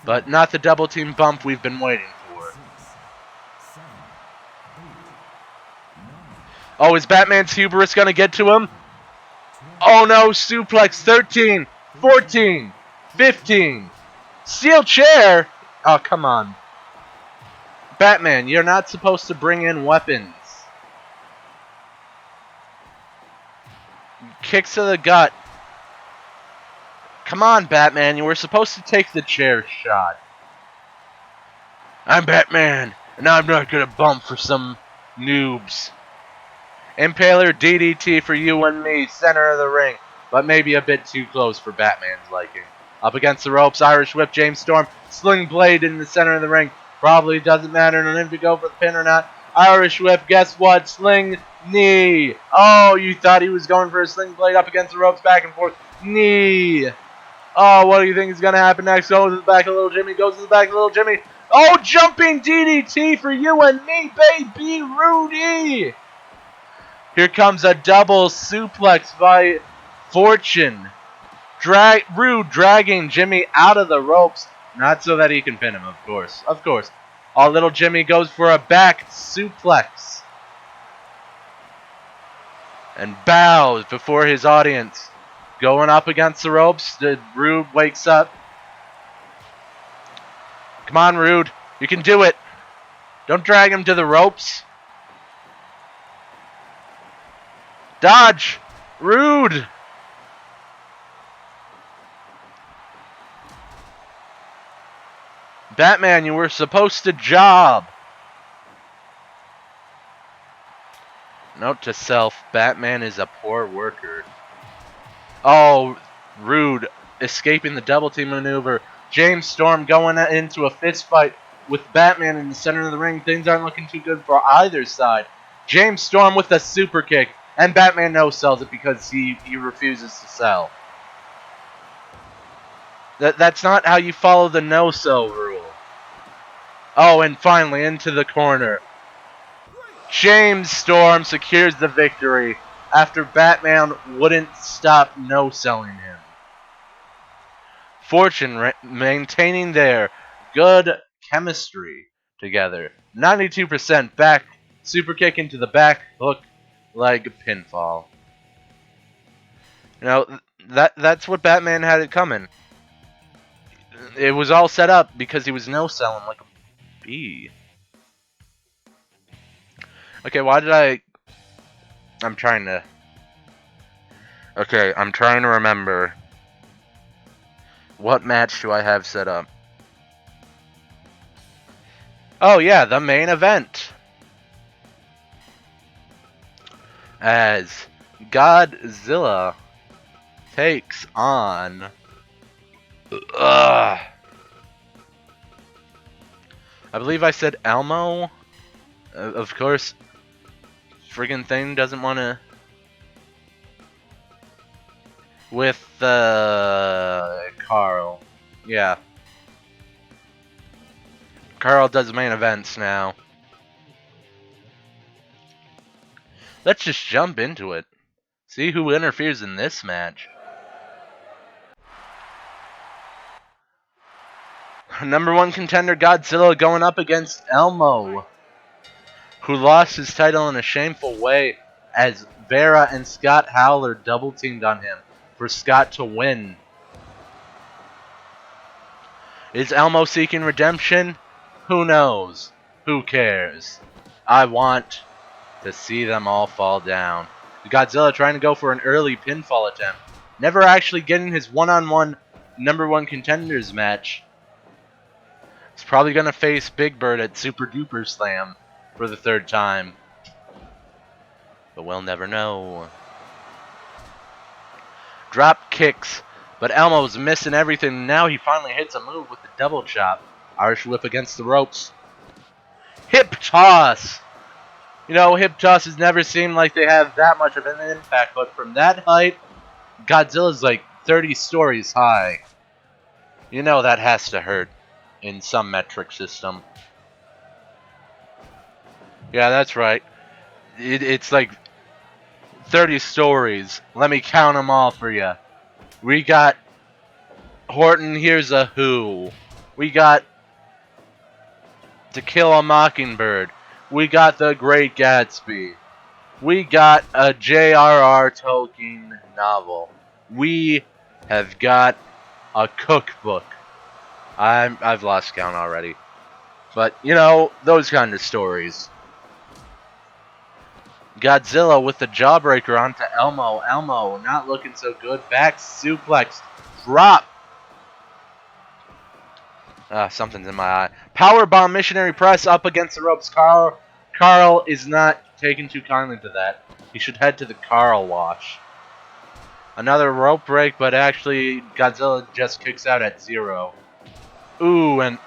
But not the double team bump we've been waiting for. Oh, is Batman's hubris going to get to him? Oh no, suplex. 13, 14, 15. Steel chair? Oh, come on. Batman, you're not supposed to bring in weapons. Kicks to the gut. Come on, Batman. You were supposed to take the chair shot. I'm Batman, and I'm not going to bump for some noobs. Impaler DDT for you and me, center of the ring, but maybe a bit too close for Batman's liking. Up against the ropes, Irish Whip, James Storm, Sling Blade in the center of the ring. Probably doesn't matter to him to go for the pin or not. Irish Whip, guess what? Sling knee. Oh, you thought he was going for a Sling Blade up against the ropes, back and forth. Knee. Oh, what do you think is going to happen next? Goes to the back of Little Jimmy, goes to the back of Little Jimmy. Oh, jumping DDT for you and me, baby, Rudy. Here comes a double suplex by Fortune. Rude dragging Jimmy out of the ropes. Not so that he can pin him, of course. Of course. Little Jimmy goes for a back suplex. And bows before his audience. Going up against the ropes. Rude wakes up. Come on, Rude. You can do it. Don't drag him to the ropes. Dodge. Rude. Batman, you were supposed to job. Note to self, Batman is a poor worker. Oh, Rude escaping the double team maneuver. James Storm going into a fist fight with Batman in the center of the ring. Things aren't looking too good for either side. James Storm with a super kick, and Batman no-sells it because he refuses to sell. That's not how you follow the no-sell rule. Oh, and finally into the corner. James Storm secures the victory after Batman wouldn't stop no-selling him. Fortune maintaining their good chemistry together. 92% back, super kick into the back, hook, leg, pinfall. You know, that's what Batman had it coming. It was all set up because he was no-selling like a bee. Okay, why did I'm trying to remember. What match do I have set up? Oh yeah, the main event. As Godzilla takes on I believe I said Elmo. Of course, friggin' thing doesn't want to. With Carl. Yeah. Carl does main events now. Let's just jump into it. See who interferes in this match. Number 1 contender Godzilla going up against Elmo, who lost his title in a shameful way as Vera and Scott Howler double teamed on him for Scott to win. Is Elmo seeking redemption? Who knows? Who cares? I want to see them all fall down. Godzilla trying to go for an early pinfall attempt. Never actually getting his one-on-one number 1 contenders match. He's probably going to face Big Bird at Super Duper Slam for the 3rd time. But we'll never know. Drop kicks. But Elmo's missing everything. Now he finally hits a move with the double chop. Irish whip against the ropes. Hip toss. You know, hip tosses never seem like they have that much of an impact. But from that height, Godzilla's like 30 stories high. You know that has to hurt in some metric system. Yeah, that's right. It's like 30 stories. Let me count them all for you. We got Horton Hears a Who. We got To Kill a Mockingbird. We got The Great Gatsby. We got a J.R.R. Tolkien novel. We have got a cookbook. I've lost count already. But, you know, those kind of stories. Godzilla with the jawbreaker onto Elmo. Elmo not looking so good. Back suplex. Drop. Something's in my eye. Powerbomb missionary press up against the ropes. Carl is not taking too kindly to that. He should head to the Carl wash. Another rope break, but actually Godzilla just kicks out at 0. Ooh, and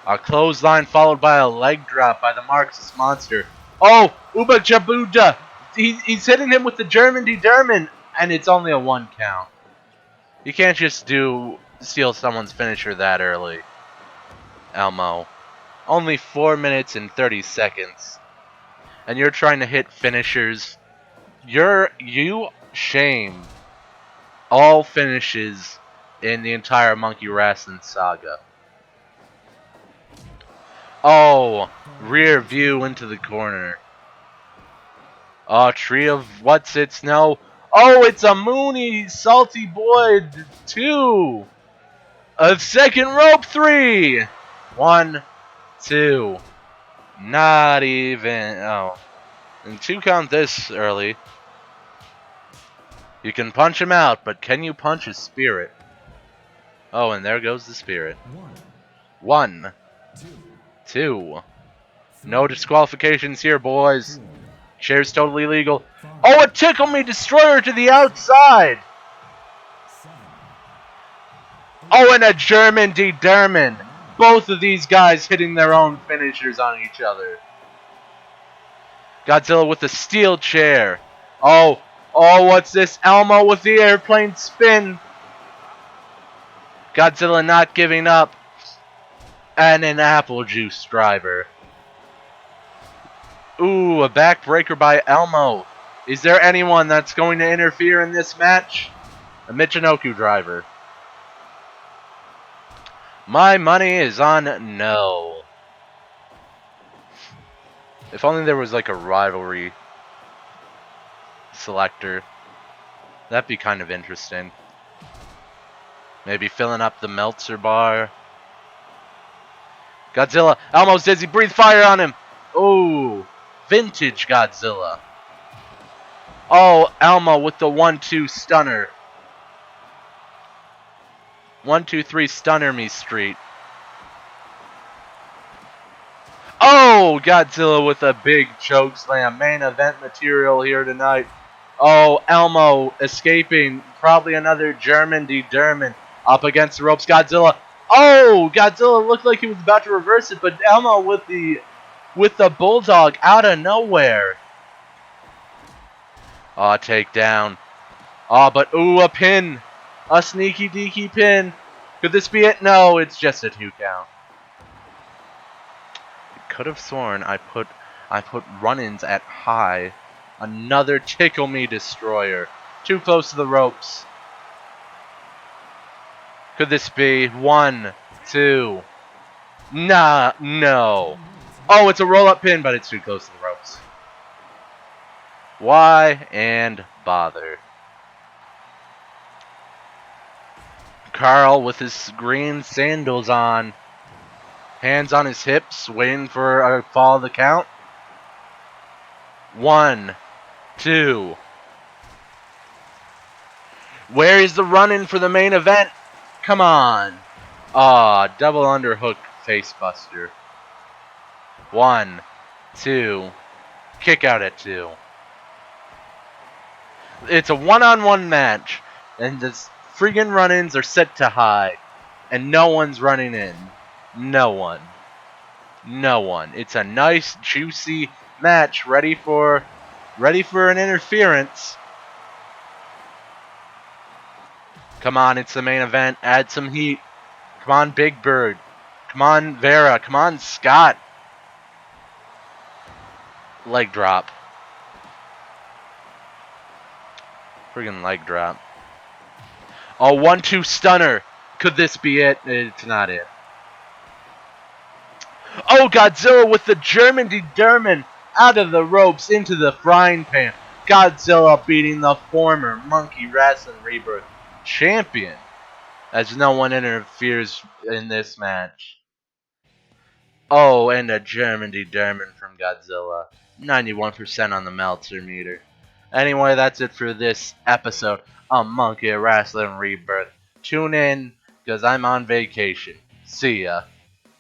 a clothesline followed by a leg drop by the Marxist monster. Oh, Uba Jabuda! He's hitting him with the German D German, and it's only a 1 count. You can't just steal someone's finisher that early, Elmo. Only 4 minutes and 30 seconds. And you're trying to hit finishers. You shame all finishes in the entire Monkey Wrestling saga. Oh, rear view into the corner. Oh, tree of what's its no. Oh, it's a Mooney Salty Boy 2. A second rope 3. 1, 2. Not even. Oh. And 2 count this early. You can punch him out, but can you punch his spirit? Oh, and there goes the spirit. 1, 2. No disqualifications here, boys. Chair's totally legal. Oh, a Tickle Me Destroyer to the outside! Oh, and a German D Derman. Both of these guys hitting their own finishers on each other. Godzilla with the steel chair. Oh, what's this? Elmo with the airplane spin. Godzilla not giving up. And an apple juice driver. Ooh, a backbreaker by Elmo. Is there anyone that's going to interfere in this match? A Michinoku driver. My money is on no. If only there was like a rivalry selector. That'd be kind of interesting. Maybe filling up the Meltzer bar. Godzilla, Elmo's dizzy, breathe fire on him. Oh, vintage Godzilla. Oh, Elmo with the 1-2 stunner. 1, 2, 3 stunner me street. Oh, Godzilla with a big choke slam. Main event material here tonight. Oh, Elmo escaping. Probably another German D German up against the ropes. Godzilla. Oh, Godzilla looked like he was about to reverse it, but Elmo with the bulldog out of nowhere. Oh, takedown. Oh, but ooh, a pin. A sneaky deaky pin. Could this be it? No, it's just a 2 count. Could have sworn I put run-ins at high. Another Tickle Me Destroyer. Too close to the ropes. Could this be 1, 2? Nah, no. Oh, it's a roll-up pin, but it's too close to the ropes. Why and bother? Carl with his green sandals on. Hands on his hips, waiting for a fall of the count. 1, 2. Where is the run-in for the main event? Come on. Ah, double underhook facebuster. 1, 2. Kick out at 2. It's a one-on-one match, and the friggin' run-ins are set to high, and no one's running in. No one. No one. It's a nice, juicy match ready for an interference. Come on, it's the main event. Add some heat. Come on, Big Bird. Come on, Vera. Come on, Scott. Leg drop. Friggin' leg drop. Oh, 1-2 stunner. Could this be it? It's not it. Oh, Godzilla with the German D German out of the ropes into the frying pan. Godzilla beating the former Monkey Wrestling Rebirth champion as no one interferes in this match. Oh, and a German D German from Godzilla. 91% on the Meltzer meter. Anyway, that's it for this episode of Monkey Wrestling Rebirth. Tune in, because I'm on vacation. See ya.